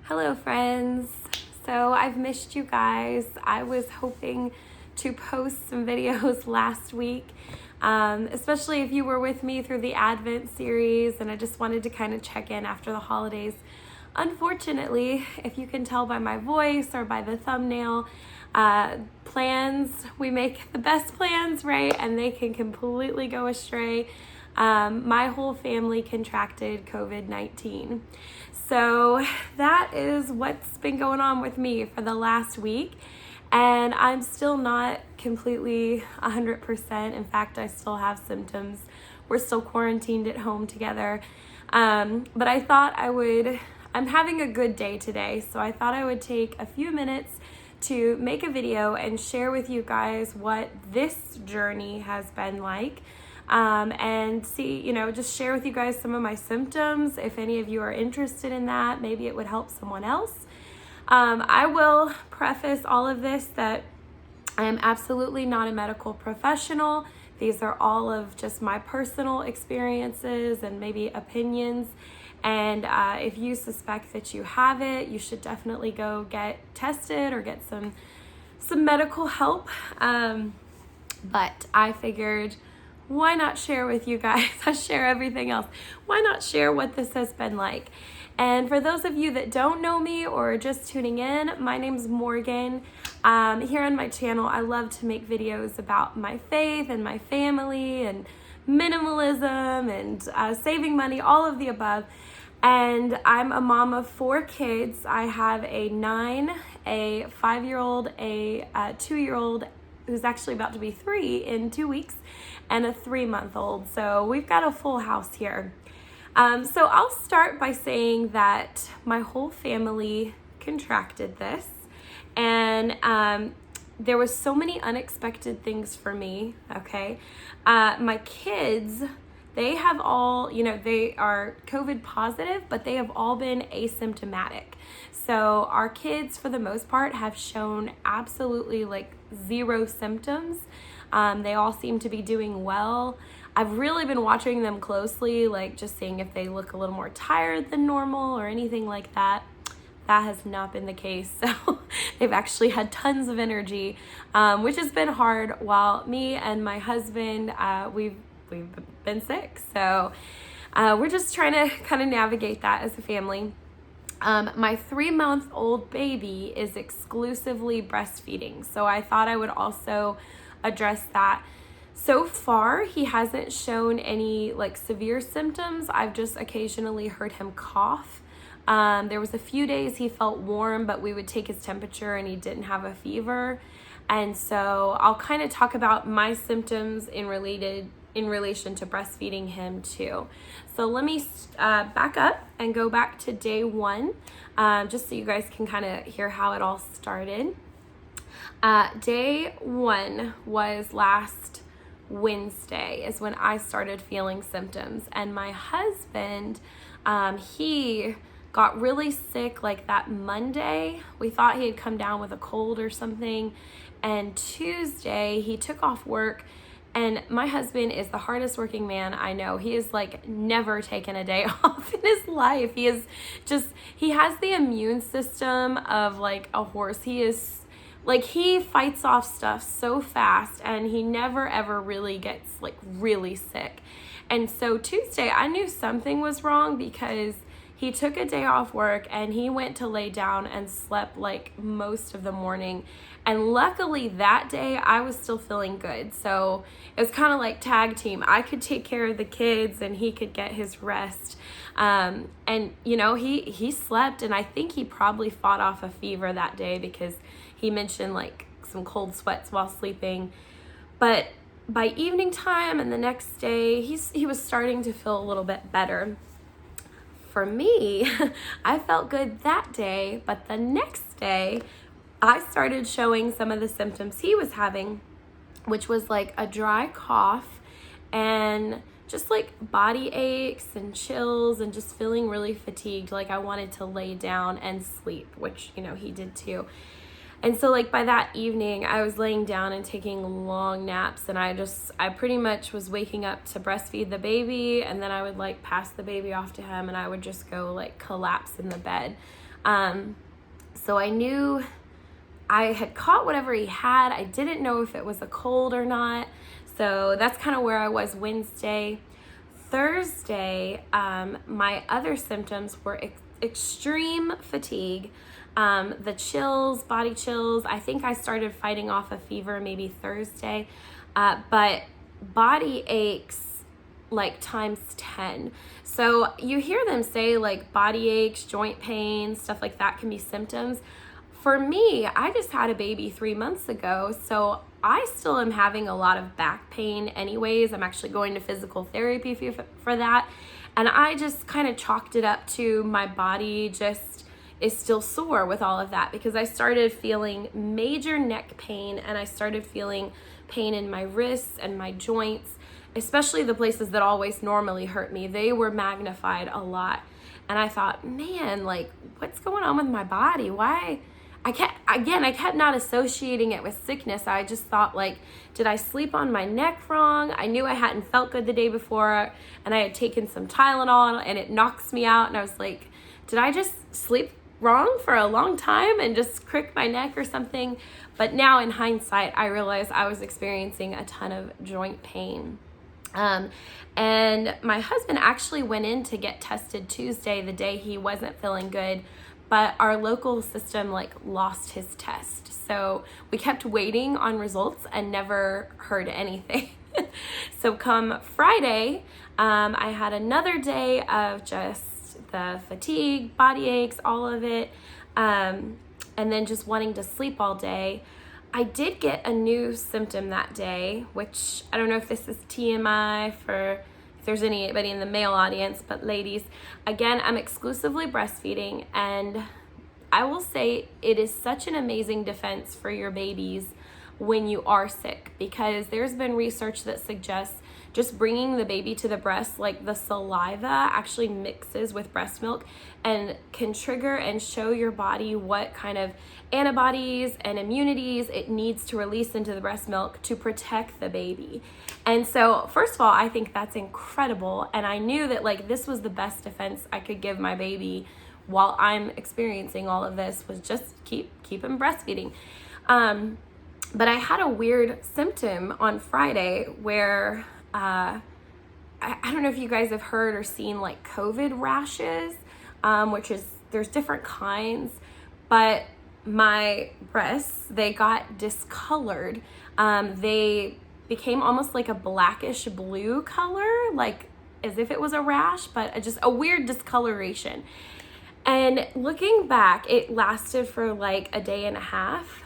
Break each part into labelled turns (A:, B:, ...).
A: Hello friends. So I've missed you guys. I was hoping to post some videos last week, especially if you were with me through the Advent series, and I just wanted to kind of check in after the holidays. Unfortunately, if you can tell by my voice or by the thumbnail, we make the best plans, right? And they can completely go astray. My whole family contracted COVID-19. So that is what's been going on with me for the last week. And I'm still not completely 100%. In fact, I still have symptoms. We're still quarantined at home together. But I thought I'm having a good day today. So I thought I would take a few minutes to make a video and share with you guys what this journey has been like. And see, just share with you guys some of my symptoms. If any of you are interested in that, maybe it would help someone else. I will preface all of this that I am absolutely not a medical professional. These are all of just my personal experiences and maybe opinions. And if you suspect that you have it, you should definitely go get tested or get some medical help. But I figured, why not share with you guys? I share everything else. Why not share what this has been like? And for those of you that don't know me or are just tuning in, my name's Morgan. Here on my channel, I love to make videos about my faith and my family and minimalism and saving money, all of the above. And I'm a mom of 4 kids. I have a 9, a 5-year-old, a 2-year-old, who's actually about to be 3 in 2 weeks, and a 3-month-old. So we've got a full house here. So I'll start by saying that my whole family contracted this, and there was so many unexpected things for me, okay? My kids, they have all, they are COVID positive, but they have all been asymptomatic. So our kids, for the most part, have shown absolutely like 0 symptoms. They all seem to be doing well. I've really been watching them closely, like just seeing if they look a little more tired than normal or anything like that. That has not been the case. So they've actually had tons of energy, which has been hard, while me and my husband, we've been sick. So we're just trying to kind of navigate that as a family. My 3-month-old baby is exclusively breastfeeding, so I thought I would also address that. So far, he hasn't shown any like severe symptoms. I've just occasionally heard him cough. There was a few days he felt warm, but we would take his temperature and he didn't have a fever. And so I'll kind of talk about my symptoms in relation to breastfeeding him too. So let me back up and go back to day 1, just so you guys can kind of hear how it all started. Day 1 was last Wednesday is when I started feeling symptoms, and my husband, he got really sick like that Monday. We thought he had come down with a cold or something, and Tuesday he took off work. And my husband is the hardest working man I know. He has like never taken a day off in his life. He has the immune system of like a horse. He fights off stuff so fast, and he never ever really gets like really sick. And so Tuesday I knew something was wrong, because he took a day off work and he went to lay down and slept like most of the morning. And luckily that day I was still feeling good. So it was kind of like tag team. I could take care of the kids and he could get his rest. And he slept, and I think he probably fought off a fever that day, because he mentioned like some cold sweats while sleeping. But by evening time and the next day, he was starting to feel a little bit better. For me, I felt good that day, but the next day I started showing some of the symptoms he was having, which was like a dry cough and just like body aches and chills and just feeling really fatigued. Like I wanted to lay down and sleep, which, he did too. And so like by that evening, I was laying down and taking long naps, and I pretty much was waking up to breastfeed the baby, and then I would like pass the baby off to him, and I would just go like collapse in the bed. So I knew I had caught whatever he had. I didn't know if it was a cold or not. So that's kind of where I was Wednesday. Thursday, my other symptoms were extreme fatigue, the chills, body chills. I think I started fighting off a fever maybe Thursday, but body aches like times 10. So you hear them say like body aches, joint pain, stuff like that can be symptoms. For me, I just had a baby 3 months ago, so I still am having a lot of back pain anyways. I'm actually going to physical therapy for that. And I just kind of chalked it up to my body just is still sore with all of that, because I started feeling major neck pain and I started feeling pain in my wrists and my joints, especially the places that always normally hurt me. They were magnified a lot. And I thought, man, like, what's going on with my body? Why? I kept not associating it with sickness. I just thought, like, did I sleep on my neck wrong? I knew I hadn't felt good the day before, and I had taken some Tylenol, and it knocks me out. And I was like, did I just sleep wrong for a long time and just crick my neck or something? But now in hindsight, I realized I was experiencing a ton of joint pain. And my husband actually went in to get tested Tuesday, the day he wasn't feeling good, but our local system like lost his test. So we kept waiting on results and never heard anything. So come Friday, I had another day of just the fatigue, body aches, all of it, and then just wanting to sleep all day. I did get a new symptom that day, which I don't know if this is TMI for if there's anybody in the male audience, but ladies, again, I'm exclusively breastfeeding, and I will say it is such an amazing defense for your babies when you are sick, because there's been research that suggests just bringing the baby to the breast, like the saliva actually mixes with breast milk and can trigger and show your body what kind of antibodies and immunities it needs to release into the breast milk to protect the baby. And so first of all, I think that's incredible. And I knew that like this was the best defense I could give my baby while I'm experiencing all of this, was just keep him breastfeeding. But I had a weird symptom on Friday where I don't know if you guys have heard or seen like COVID rashes, which is, there's different kinds, but my breasts, they got discolored. They became almost like a blackish blue color, like as if it was a rash, but just a weird discoloration. And looking back, it lasted for like a day and a half.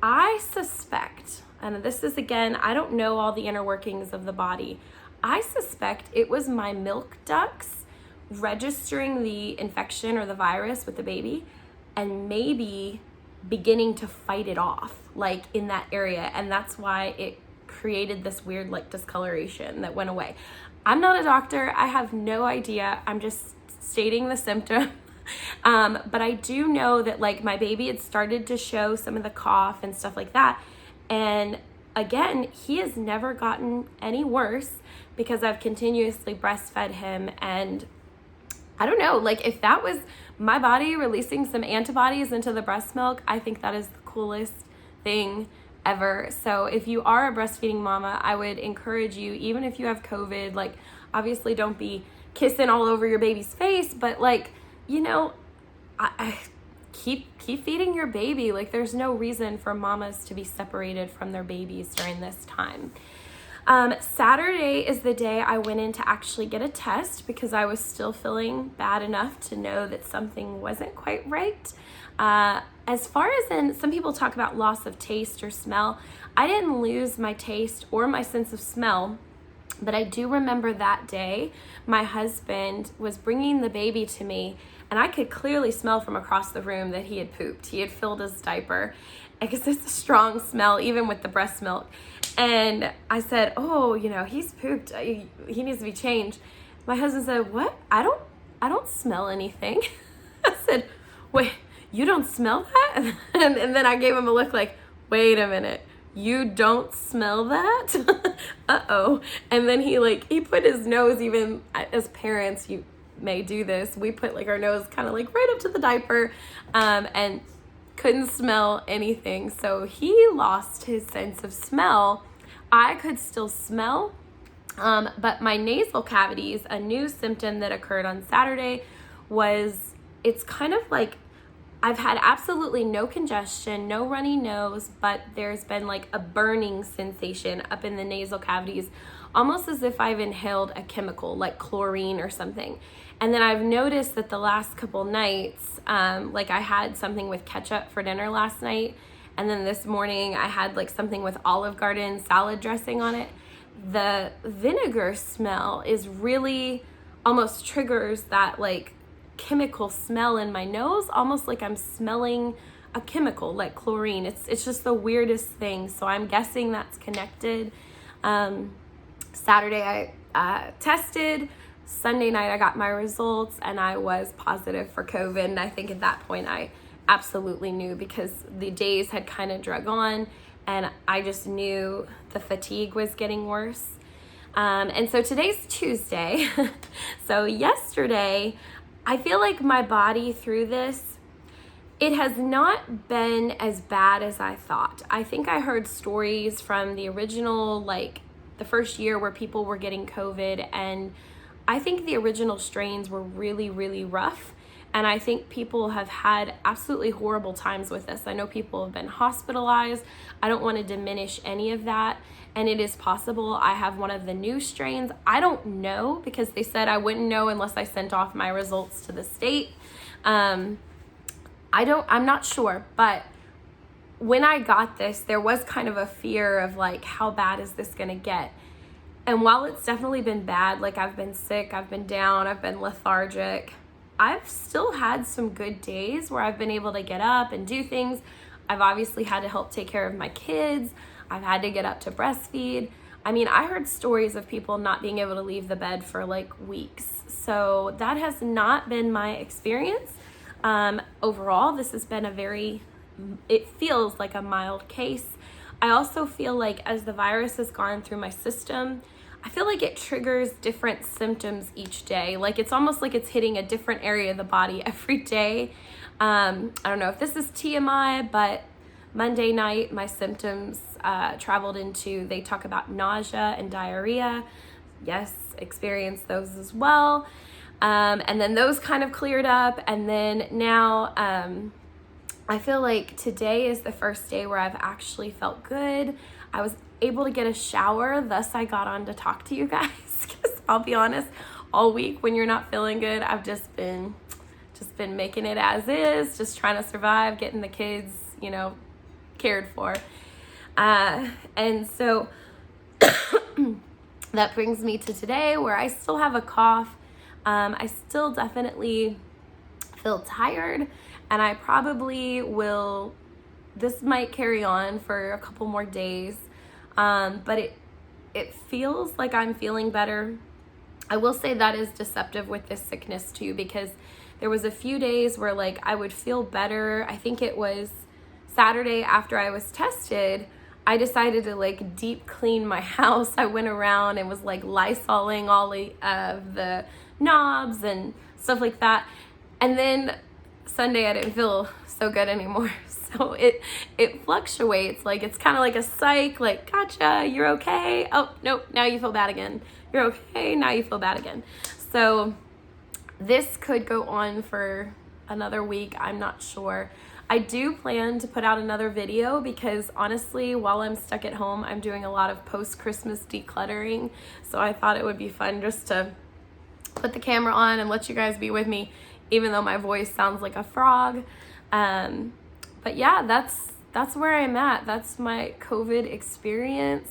A: I suspect, and this is again, I don't know all the inner workings of the body. I suspect it was my milk ducts registering the infection or the virus with the baby and maybe beginning to fight it off like in that area. And that's why it created this weird like discoloration that went away. I'm not a doctor. I have no idea. I'm just stating the symptom. But I do know that like my baby had started to show some of the cough and stuff like that. And again, he has never gotten any worse because I've continuously breastfed him. And I don't know, like if that was my body releasing some antibodies into the breast milk, I think that is the coolest thing ever. So if you are a breastfeeding mama, I would encourage you, even if you have COVID, like obviously don't be kissing all over your baby's face, but like, you know, I keep feeding your baby. Like there's no reason for mamas to be separated from their babies during this time. Saturday is the day I went in to actually get a test because I was still feeling bad enough to know that something wasn't quite right. As far as in, some people talk about loss of taste or smell. I didn't lose my taste or my sense of smell, but I do remember that day my husband was bringing the baby to me, and I could clearly smell from across the room that he had pooped. He had filled his diaper because it's a strong smell even with the breast milk. And I said, oh, you know, he's pooped. He needs to be changed. My husband said, what? I don't smell anything. I said, wait, you don't smell that? And then I gave him a look like, wait a minute. You don't smell that? Uh-oh. And then he put his nose, even as parents, may do this. We put like our nose kind of like right up to the diaper, and couldn't smell anything. So he lost his sense of smell. I could still smell, but my nasal cavities, a new symptom that occurred on Saturday was, it's kind of like I've had absolutely no congestion, no runny nose, but there's been like a burning sensation up in the nasal cavities, almost as if I've inhaled a chemical like chlorine or something. And then I've noticed that the last couple nights, like I had something with ketchup for dinner last night, and then this morning I had like something with Olive Garden salad dressing on it. The vinegar smell is really almost triggers that like chemical smell in my nose, almost like I'm smelling a chemical like chlorine. It's just the weirdest thing. So I'm guessing that's connected. Saturday I tested. Sunday night I got my results and I was positive for COVID. And I think at that point I absolutely knew, because the days had kind of drug on and I just knew the fatigue was getting worse. And so today's Tuesday. So yesterday, I feel like my body through this, it has not been as bad as I thought. I think I heard stories from the original, like the first year where people were getting COVID, and I think the original strains were really, really rough. And I think people have had absolutely horrible times with this. I know people have been hospitalized. I don't want to diminish any of that. And it is possible I have one of the new strains. I don't know, because they said I wouldn't know unless I sent off my results to the state. I'm not sure, but when I got this, there was kind of a fear of like, how bad is this gonna get? And while it's definitely been bad, like I've been sick, I've been down, I've been lethargic, I've still had some good days where I've been able to get up and do things. I've obviously had to help take care of my kids. I've had to get up to breastfeed. I mean, I heard stories of people not being able to leave the bed for like weeks. So that has not been my experience. Overall, this has been it feels like a mild case. I also feel like as the virus has gone through my system, I feel like it triggers different symptoms each day. Like it's almost like it's hitting a different area of the body every day. I don't know if this is TMI, but Monday night, my symptoms traveled into, they talk about nausea and diarrhea. Yes, experienced those as well. And then those kind of cleared up. And then now I feel like today is the first day where I've actually felt good. I was able to get a shower, thus I got on to talk to you guys. Because I'll be honest, all week when you're not feeling good, I've just been making it as is, just trying to survive, getting the kids, cared for. And so that brings me to today, where I still have a cough. I still definitely feel tired, and I probably will, this might carry on for a couple more days. But it feels like I'm feeling better. I will say that is deceptive with this sickness too, because there was a few days where like I would feel better. I think it was Saturday after I was tested, I decided to like deep clean my house. I went around and was like Lysoling all of the knobs and stuff like that. And then Sunday I didn't feel so good anymore. So it fluctuates. Like it's kind of like a psych, like, gotcha, you're okay. Oh, nope, now you feel bad again. You're okay, now you feel bad again. So this could go on for another week. I'm not sure. I do plan to put out another video because honestly, while I'm stuck at home, I'm doing a lot of post-Christmas decluttering. So I thought it would be fun just to put the camera on and let you guys be with me, even though my voice sounds like a frog. But yeah, that's where I'm at. That's my COVID experience.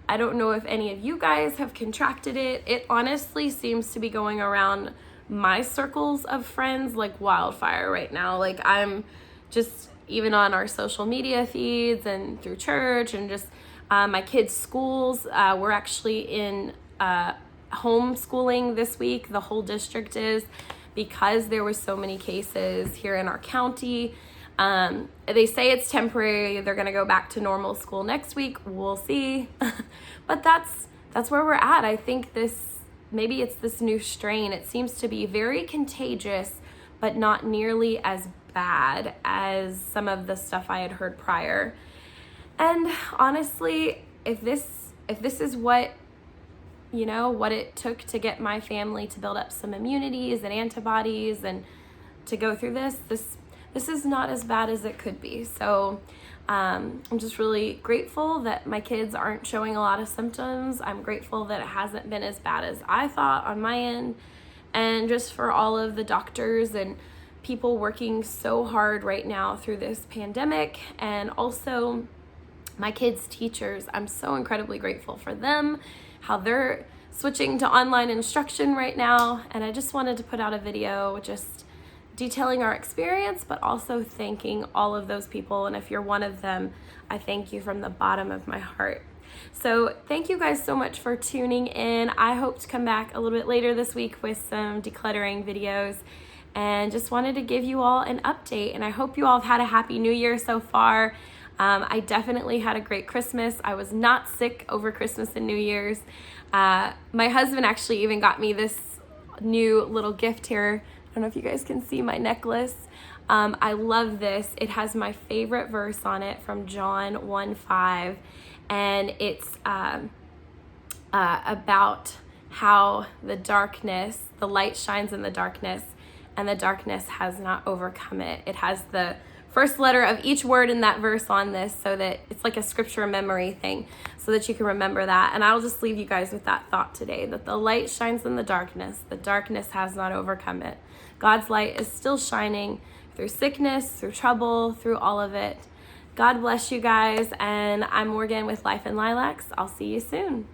A: I don't know if any of you guys have contracted it. It honestly seems to be going around my circles of friends like wildfire right now. Like I'm just, even on our social media feeds and through church and just my kids' schools, we're actually in homeschooling this week. The whole district is, because there was so many cases here in our county. They say it's temporary. They're going to go back to normal school next week. We'll see. But that's where we're at. I think this maybe it's this new strain. It seems to be very contagious, but not nearly as bad as some of the stuff I had heard prior. And honestly, if this is what, what it took to get my family to build up some immunities and antibodies and to go through this is not as bad as it could be. So I'm just really grateful that my kids aren't showing a lot of symptoms. I'm grateful that it hasn't been as bad as I thought on my end. And just for all of the doctors and people working so hard right now through this pandemic, and also my kids' teachers, I'm so incredibly grateful for them, how they're switching to online instruction right now. And I just wanted to put out a video just detailing our experience, but also thanking all of those people. And if you're one of them, I thank you from the bottom of my heart. So thank you guys so much for tuning in. I hope to come back a little bit later this week with some decluttering videos, and just wanted to give you all an update. And I hope you all have had a happy new year so far. I definitely had a great Christmas. I was not sick over Christmas and New Year's. My husband actually even got me this new little gift here. I don't know if you guys can see my necklace. I love this. It has my favorite verse on it from John 1:5, and it's about how the light shines in the darkness, and the darkness has not overcome it. It has the first letter of each word in that verse on this, so that it's like a scripture memory thing, so that you can remember that. And I'll just leave you guys with that thought today, that the light shines in the darkness has not overcome it. God's light is still shining through sickness, through trouble, through all of it. God bless you guys, and I'm Morgan with Life in Lilacs. I'll see you soon.